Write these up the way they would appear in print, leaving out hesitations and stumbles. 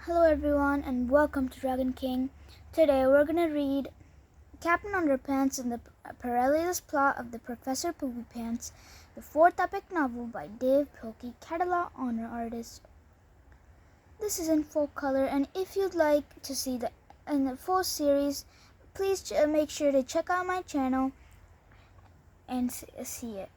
Hello everyone and welcome to Dragon King. Today we're going to read Captain Underpants and the Perilous plot of the Professor Poopypants, the fourth epic novel by Dave Pilkey, catalog honor artist. This is in full color, and if you'd like to see the full series, please make sure to check out my channel and see it.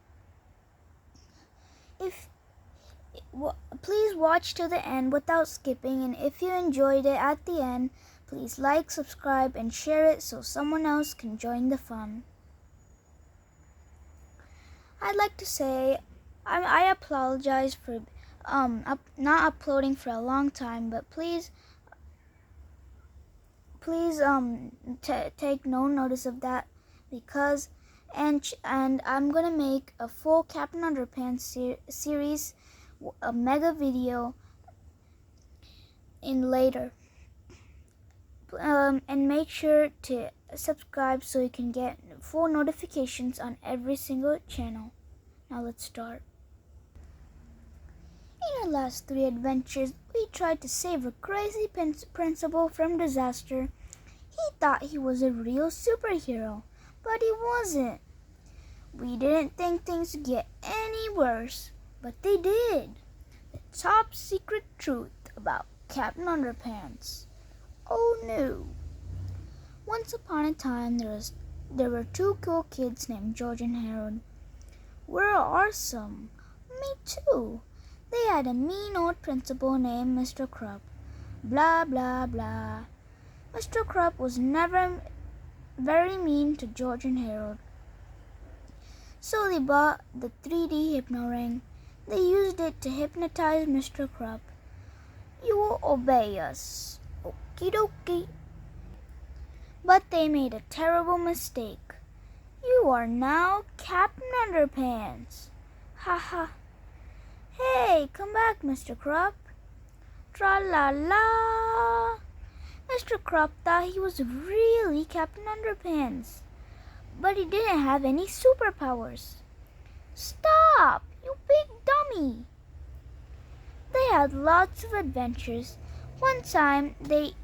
Please watch till the end without skipping, and if you enjoyed it at the end, please like, subscribe, and share it so someone else can join the fun. I'd like to say I apologize for not uploading for a long time, but please take no notice of that, because and I'm gonna make a full Captain Underpants series, a mega video in later, and make sure to subscribe so you can get full notifications on every single channel. Now let's start. In our last 3 adventures, we tried to save a crazy principal from disaster. He thought he was a real superhero, but he wasn't. We didn't think things would get any worse, but they did. The top secret truth about Captain Underpants. Oh no. Once upon a time, there were 2 cool kids named George and Harold. We're awesome. Me too. They had a mean old principal named Mr. Krupp. Blah, blah, blah. Mr. Krupp was never very mean to George and Harold. So they bought the 3D hypno ring. They used it to hypnotize Mr. Krupp. You will obey us. Okie dokie. But they made a terrible mistake. You are now Captain Underpants. Ha ha. Hey, come back, Mr. Krupp. Tra-la-la. Mr. Krupp thought he was really Captain Underpants, but he didn't have any superpowers. Stop, you big dummy. They had lots of adventures. One time, they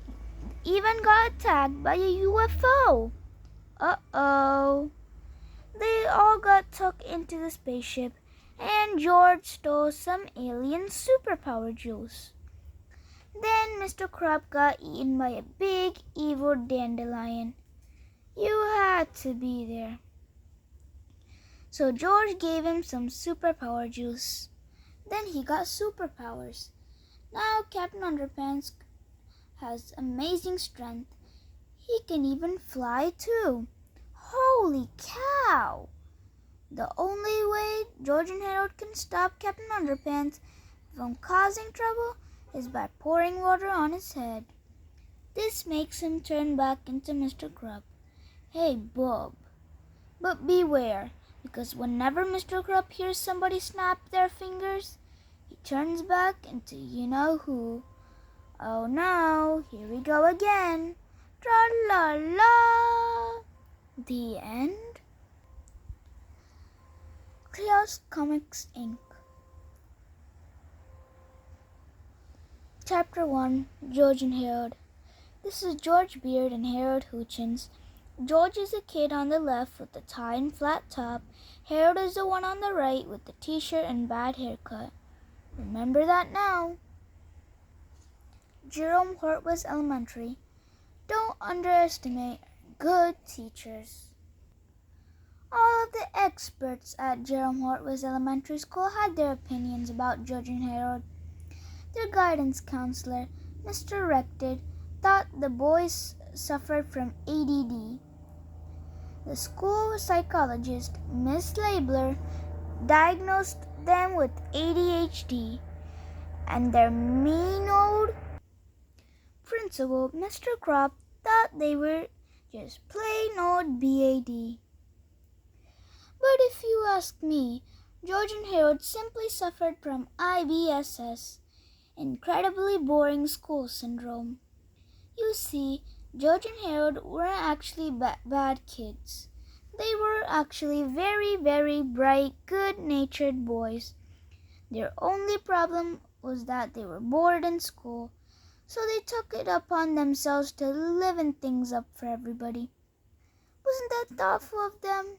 even got attacked by a UFO. Uh-oh. They all got tucked into the spaceship, and George stole some alien superpower juice. Then Mr. Krupp got eaten by a big, evil dandelion. You had to be there. So George gave him some superpower juice. Then he got superpowers. Now Captain Underpants has amazing strength. He can even fly too. Holy cow! The only way George and Harold can stop Captain Underpants from causing trouble is by pouring water on his head. This makes him turn back into Mr. Krupp. Hey, Bob. But beware, because whenever Mr. Krupp hears somebody snap their fingers, he turns back into you-know-who. Oh no, here we go again. Tra-la-la. The end. Chaos Comics, Inc. Chapter 1, George and Harold. This is George Beard and Harold Hutchins. George is the kid on the left with the tie and flat top. Harold is the one on the right with the t-shirt and bad haircut. Remember that now. Jerome Hortwest Elementary. Don't underestimate good teachers. All of the experts at Jerome Hortwest Elementary School had their opinions about George and Harold. Their guidance counselor, Mr. Rected, thought the boys suffered from ADD. The school psychologist, Miss Labler, diagnosed them with ADHD, and their mean old principal, Mr. Krupp, thought they were just plain old BAD. But if you ask me, George and Harold simply suffered from IBSS, incredibly boring school syndrome. You see, George and Harold weren't actually bad kids. They were actually very, very bright, good-natured boys. Their only problem was that they were bored in school, so they took it upon themselves to liven things up for everybody. Wasn't that thoughtful of them?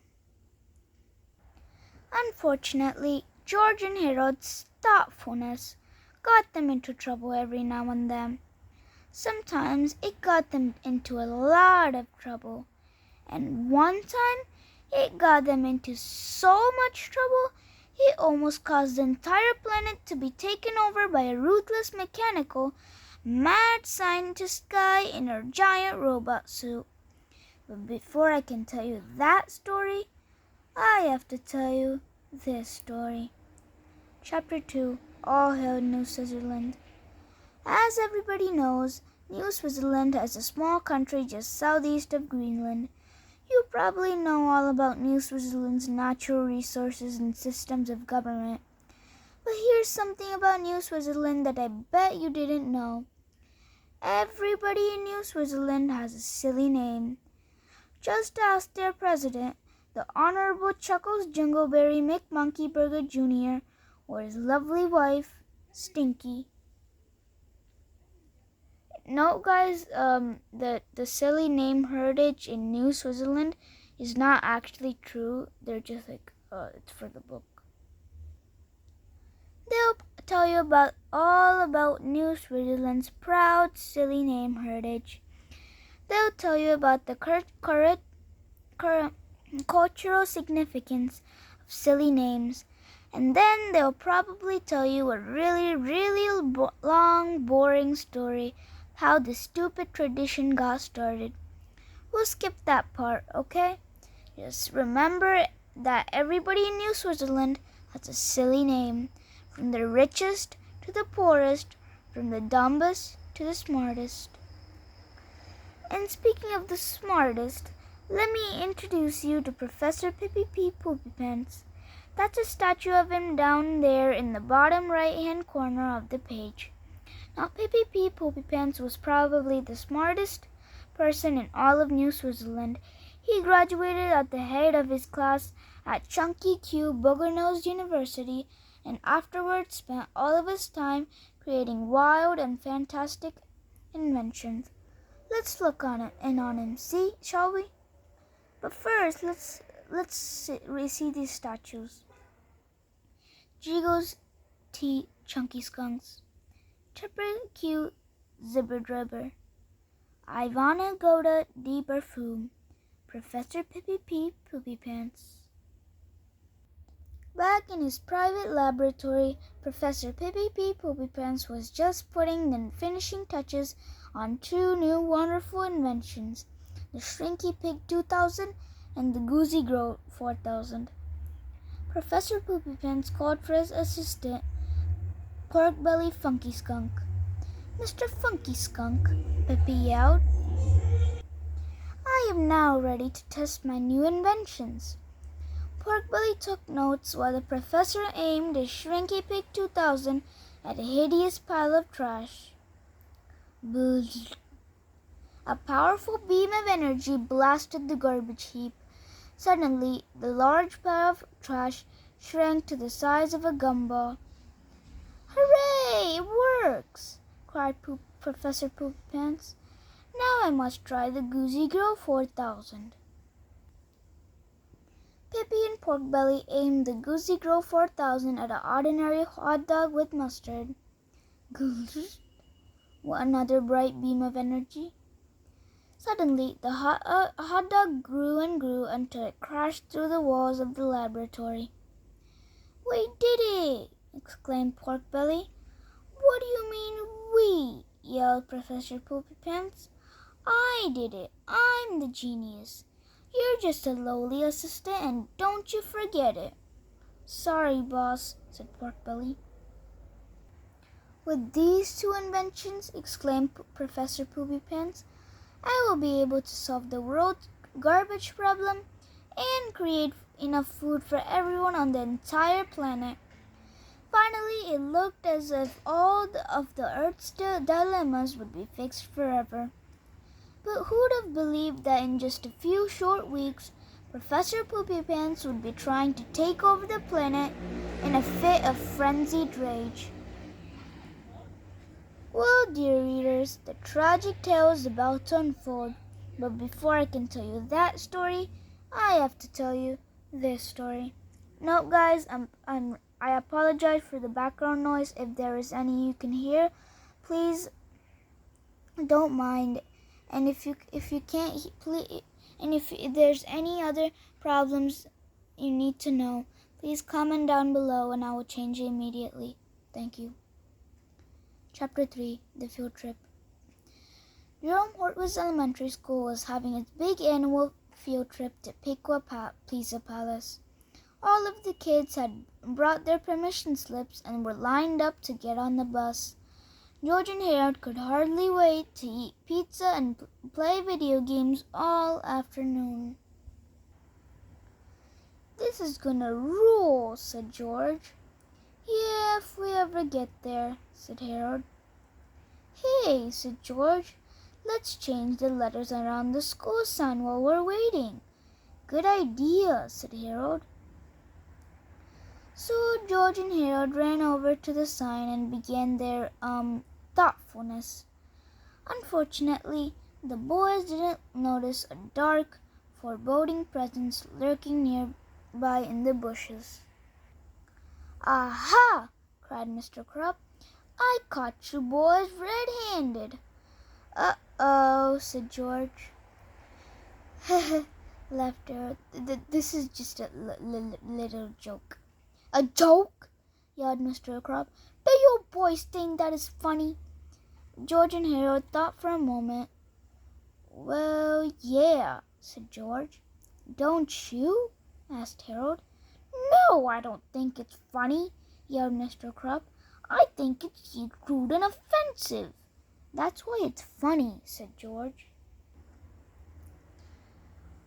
Unfortunately, George and Harold's thoughtfulness got them into trouble every now and then. Sometimes it got them into a lot of trouble, and one time it got them into so much trouble it almost caused the entire planet to be taken over by a ruthless mechanical, mad scientist guy in a giant robot suit. But before I can tell you that story, I have to tell you this story. Chapter 2, All Hail New Switzerland. As everybody knows, New Switzerland is a small country just southeast of Greenland. You probably know all about New Switzerland's natural resources and systems of government. But here's something about New Switzerland that I bet you didn't know. Everybody in New Switzerland has a silly name. Just ask their president, the Honorable Chuckles Jingleberry McMonkeyburger Jr., or his lovely wife, Stinky. No, guys, the silly name heritage in New Switzerland is not actually true. They're just it's for the book. They'll tell you all about New Switzerland's proud, silly name heritage. They'll tell you about the cultural significance of silly names. And then they'll probably tell you a really, really long, boring story how the stupid tradition got started. We'll skip that part, okay? Just remember that everybody in New Switzerland has a silly name, from the richest to the poorest, from the dumbest to the smartest. And speaking of the smartest, let me introduce you to Professor Poopypants. That's a statue of him down there in the bottom right-hand corner of the page. Now, Poopypants was probably the smartest person in all of New Switzerland. He graduated at the head of his class at Chunky Q Bogernose University, and afterwards spent all of his time creating wild and fantastic inventions. Let's look on him, see, shall we? But first, let's see these statues. Jigo's T. Chunky Skunks, Triple Q. Zibberdribber, Ivana Goda D. Barfoom, Professor Poopypants. Back in his private laboratory, Professor Poopypants was just putting the finishing touches on two new wonderful inventions, the Shrinky Pig 2000 and the Goozy Grow 4000. Professor Poopypants called for his assistant, Porkbelly Funky Skunk. Mr. Funky Skunk, Peppy yelled, I am now ready to test my new inventions. Porkbelly took notes while the professor aimed his Shrinky Pig 2000 at a hideous pile of trash. Buzz. A powerful beam of energy blasted the garbage heap. Suddenly, the large pile of trash shrank to the size of a gumball. Hooray! It works! Cried Professor Poopypants. Now I must try the Goozy Grow 4000. Pippi and Porkbelly aimed the Goozy Grow 4000 at an ordinary hot dog with mustard. Another bright beam of energy. Suddenly, the hot dog grew and grew until it crashed through the walls of the laboratory. We did it! Exclaimed Porkbelly. What do you mean, we? Yelled Professor Poopypants. I did it. I'm the genius. You're just a lowly assistant, and don't you forget it. Sorry, boss, said Porkbelly. With these two inventions, exclaimed Professor Poopypants, I will be able to solve the world's garbage problem and create enough food for everyone on the entire planet. Finally, it looked as if all of the Earth's dilemmas would be fixed forever. But who'd have believed that in just a few short weeks, Professor Poopypants would be trying to take over the planet in a fit of frenzied rage? Well, dear readers, listeners, the tragic tale is about to unfold. But before I can tell you that story, I have to tell you this story. No, guys, I apologize for the background noise. If there is any you can hear, please don't mind. And if you can't, please, and if there's any other problems you need to know, please comment down below and I will change it immediately. Thank you. Chapter 3, The Field Trip. Jerome Hortwitz Elementary School was having its big annual field trip to Pizza Palace. All of the kids had brought their permission slips and were lined up to get on the bus. George and Harold could hardly wait to eat pizza and play video games all afternoon. "This is gonna rule," said George. "Yeah, if we ever get there," said Harold. "Hey," said George, "let's change the letters around the school sign while we're waiting." "Good idea," said Harold. So George and Harold ran over to the sign and began their thoughtfulness. Unfortunately, the boys didn't notice a dark, foreboding presence lurking nearby in the bushes. "Aha!" cried Mr. Crop. "I caught you boys red-handed." "Uh-oh," said George. Laughed Harold. "This is just a little joke." "A joke?" yelled Mr. Crop. "Do you boys think that is funny?" George and Harold thought for a moment. "Well, yeah," said George. "Don't you?" asked Harold. "No, I don't think it's funny," yelled Mr. Crop. "I think it's rude and offensive." "That's why it's funny," said George.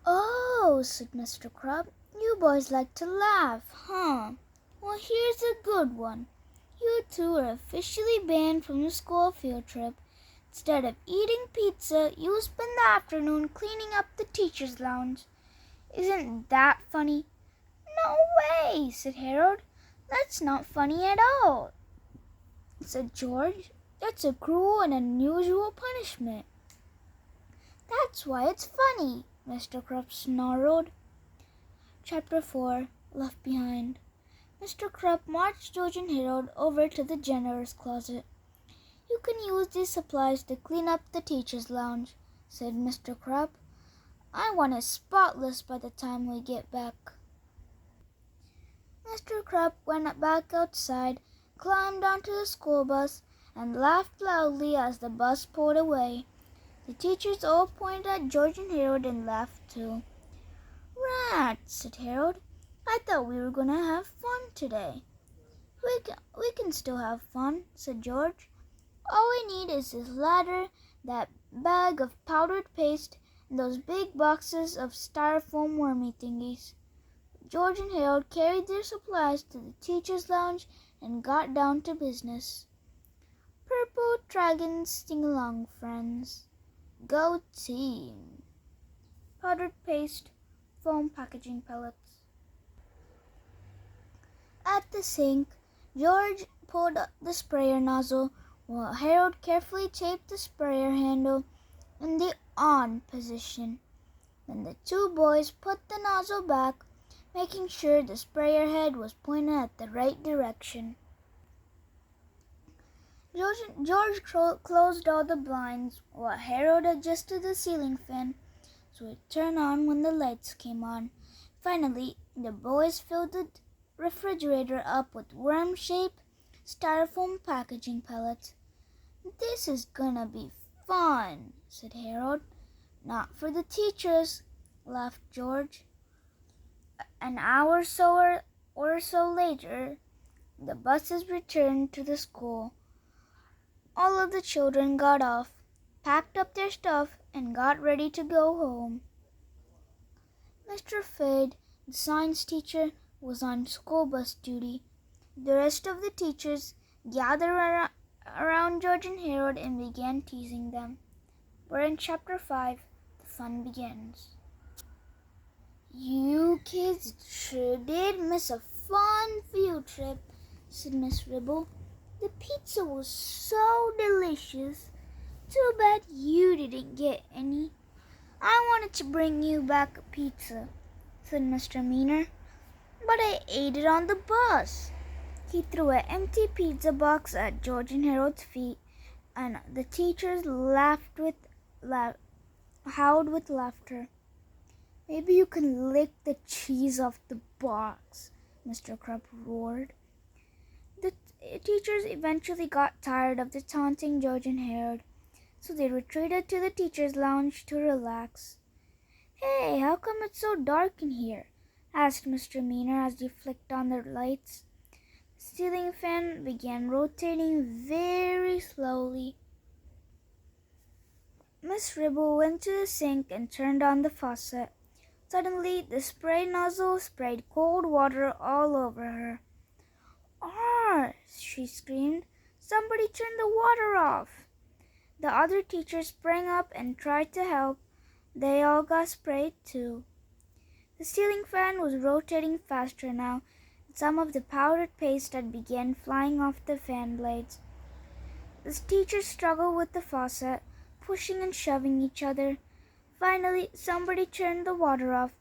"Oh," said Mr. Crop, "you boys like to laugh, huh? Well, here's a good one. You two are officially banned from the school field trip. Instead of eating pizza, you will spend the afternoon cleaning up the teacher's lounge. Isn't that funny?" "No way," said Harold. "That's not funny at all," said George. "That's a cruel and unusual punishment." "That's why it's funny," Mr. Crop snarled. Chapter 4, Left Behind. Mr. Crop marched George and Harold over to the janitor's closet. "You can use these supplies to clean up the teacher's lounge," said Mr. Crop. "I want it spotless by the time we get back." Mr. Crop went back outside, climbed onto the school bus, and laughed loudly as the bus pulled away. The teachers all pointed at George and Harold and laughed too. "Rats," said Harold. "I thought we were going to have fun today." We can still have fun," said George. "All we need is this ladder, that bag of powdered paste, and those big boxes of styrofoam wormy thingies." George and Harold carried their supplies to the teacher's lounge and got down to business. "Purple dragons sing along, friends. Go team." Powdered paste, foam packaging pellets. At the sink, George pulled up the sprayer nozzle while Harold carefully taped the sprayer handle in the on position. Then the two boys put the nozzle back, making sure the sprayer head was pointed at the right direction. George closed all the blinds while Harold adjusted the ceiling fan so it turned on when the lights came on. Finally, the boys filled the refrigerator up with worm-shaped styrofoam packaging pellets. "This is gonna be fun," said Harold. "Not for the teachers," laughed George. An hour or so later, the buses returned to the school. All of the children got off, packed up their stuff, and got ready to go home. Mr. Fade, the science teacher, was on school bus duty. The rest of the teachers gathered around George and Harold and began teasing them. We're in Chapter 5. The fun begins. "You kids sure did miss a fun field trip," said Miss Ribble. "The pizza was so delicious. Too bad you didn't get any. I wanted to bring you back a pizza, said Mr. Meaner, but I ate it on the bus. He threw an empty pizza box at George and Harold's feet, and the teachers howled with laughter. Maybe you can lick the cheese off the box, Mr. Crump roared. The teachers eventually got tired of the taunting George and Harold, so they retreated to the teachers' lounge to relax. Hey, how come it's so dark in here? Asked Mr. Meaner as he flicked on the lights. The ceiling fan began rotating very slowly. Miss Ribble went to the sink and turned on the faucet. Suddenly, the spray nozzle sprayed cold water all over her. "Ah!" she screamed. "Somebody turn the water off!" The other teachers sprang up and tried to help. They all got sprayed too. The ceiling fan was rotating faster now, and some of the powdered paste had begun flying off the fan blades. The teachers struggled with the faucet, pushing and shoving each other. Finally, somebody turned the water off,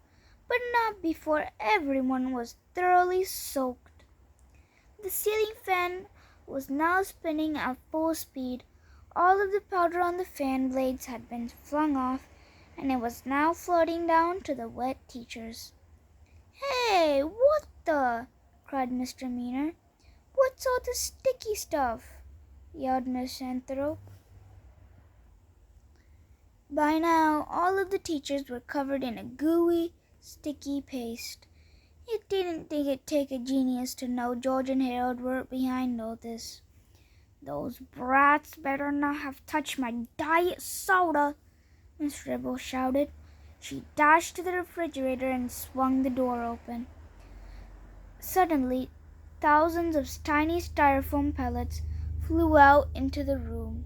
but not before everyone was thoroughly soaked. The ceiling fan was now spinning at full speed. All of the powder on the fan blades had been flung off, and it was now floating down to the wet teachers. "Hey, what the?" cried Mr. Meaner. "What's all this sticky stuff?" yelled Miss Anthrope. By now, all of the teachers were covered in a gooey, sticky paste. It didn't think it'd take a genius to know George and Harold were behind all this. "Those brats better not have touched my diet soda," Miss Ribble shouted. She dashed to the refrigerator and swung the door open. Suddenly, thousands of tiny styrofoam pellets flew out into the room.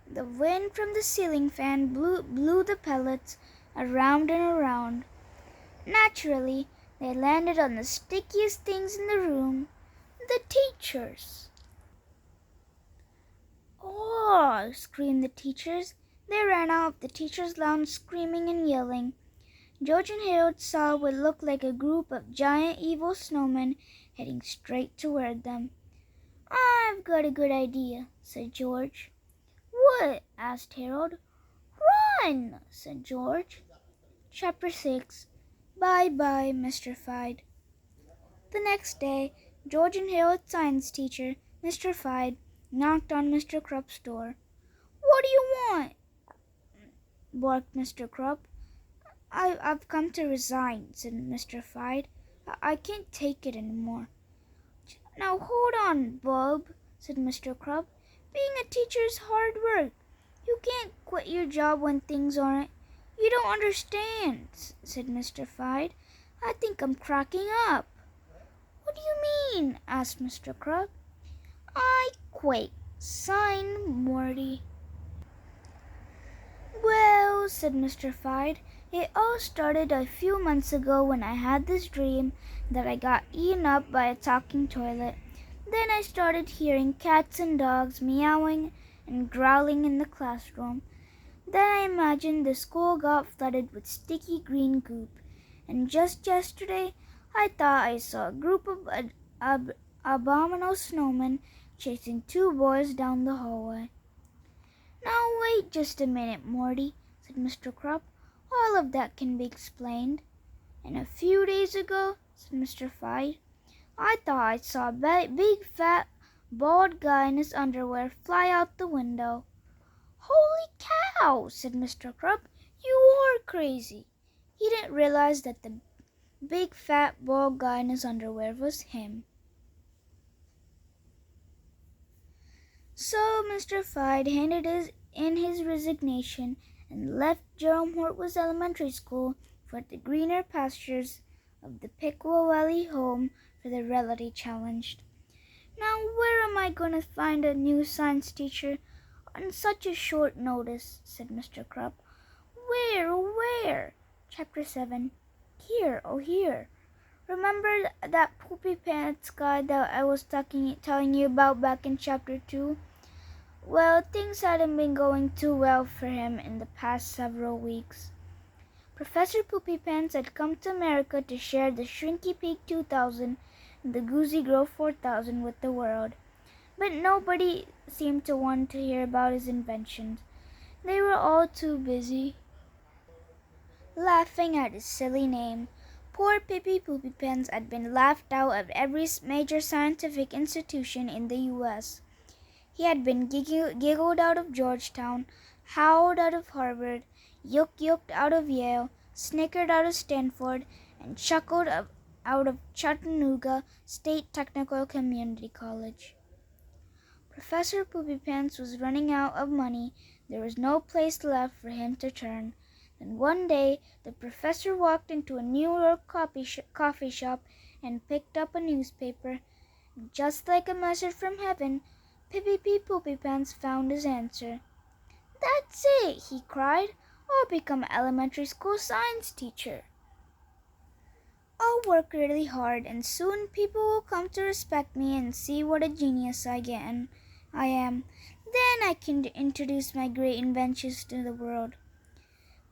The wind from the ceiling fan blew the pellets around and around. Naturally, they landed on the stickiest things in the room, the teachers. "Oh!" screamed the teachers. They ran out of the teachers' lounge screaming and yelling. George and Harold saw what looked like a group of giant evil snowmen heading straight toward them. "I've got a good idea," said George. "What?" asked Harold. "Run!" said George. Chapter 6. Bye-bye, Mr. Fide. The next day, George and Harold's science teacher, Mr. Fide, knocked on Mr. Crump's door. "What do you want?" barked Mr. Crump. I've come to resign," said Mr. Fide. I can't take it anymore." "Now hold on, bub," said Mr. Crump. "Being a teacher is hard work. You can't quit your job when things aren't." "You don't understand," said Mr. Fide. "I think I'm cracking up." "What do you mean?" asked Mr. Crump. "I quit. Sign, Morty." "Well," said Mr. Fide, "it all started a few months ago when I had this dream that I got eaten up by a talking toilet. Then I started hearing cats and dogs meowing and growling in the classroom. Then I imagined the school got flooded with sticky green goop. And just yesterday, I thought I saw a group of abominable snowmen chasing two boys down the hallway." "Now wait just a minute, Morty," said Mr. Crump. "All of that can be explained." "And a few days ago," said Mr. Fide, "I thought I saw a big fat bald guy in his underwear fly out the window." "Holy cow!" said Mr. Crump. "You are crazy." He didn't realize that the big fat bald guy in his underwear was him. So Mr. Fide handed in his resignation and left Jerome Hortwood's elementary school for the greener pastures of the Pickle Valley home for the reality challenged. "Now where am I going to find a new science teacher on such a short notice?" said Mr. Crump. "Where, oh where?" Chapter 7. Here, oh here. Remember that Poopypants guy that I was telling you about back in chapter 2? Well, things hadn't been going too well for him in the past several weeks. Professor Poopypants had come to America to share the Shrinky Pig 2000 and the Goosey Grove 4000 with the world. But nobody seemed to want to hear about his inventions. They were all too busy laughing at his silly name. Poor Pippy Poopypants had been laughed out of every major scientific institution in the U.S. He had been giggled out of Georgetown, howled out of Harvard, yoked out of Yale, snickered out of Stanford, and chuckled out of Chattanooga State Technical Community College. Professor Poopypants was running out of money. There was no place left for him to turn. Then one day the professor walked into a New York coffee shop and picked up a newspaper. Just like a message from heaven, Pippy Poopypants found his answer. "That's it!" he cried. "I'll become an elementary school science teacher. I'll work really hard, and soon people will come to respect me and see what a genius I am. Then I can introduce my great inventions to the world."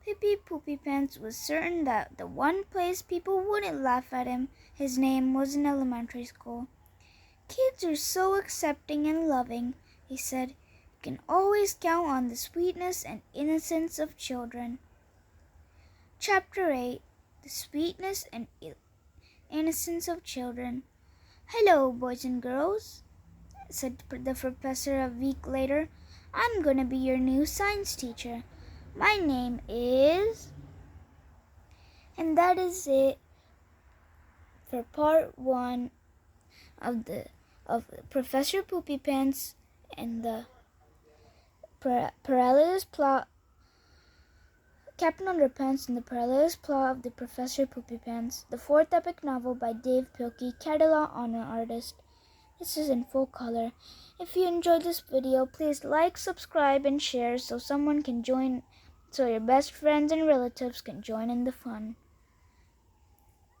Pippy Poopypants was certain that the one place people wouldn't laugh at his name was in elementary school. "Kids are so accepting and loving," he said. "You can always count on the sweetness and innocence of children." Chapter 8: The Sweetness and Innocence of Children. "Hello, boys and girls," said the professor a week later. "I'm going to be your new science teacher. My name is..." And that is it for part 1 of Professor Poopypants and the Perilous plot, Captain Underpants and the Perilous plot of the Professor Poopypants, the 4th epic novel by Dave Pilkey, Catalan honor artist. This is in full color. If you enjoyed this video, please like, subscribe, and share so your best friends and relatives can join in the fun.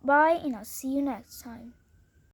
Bye, and I'll see you next time.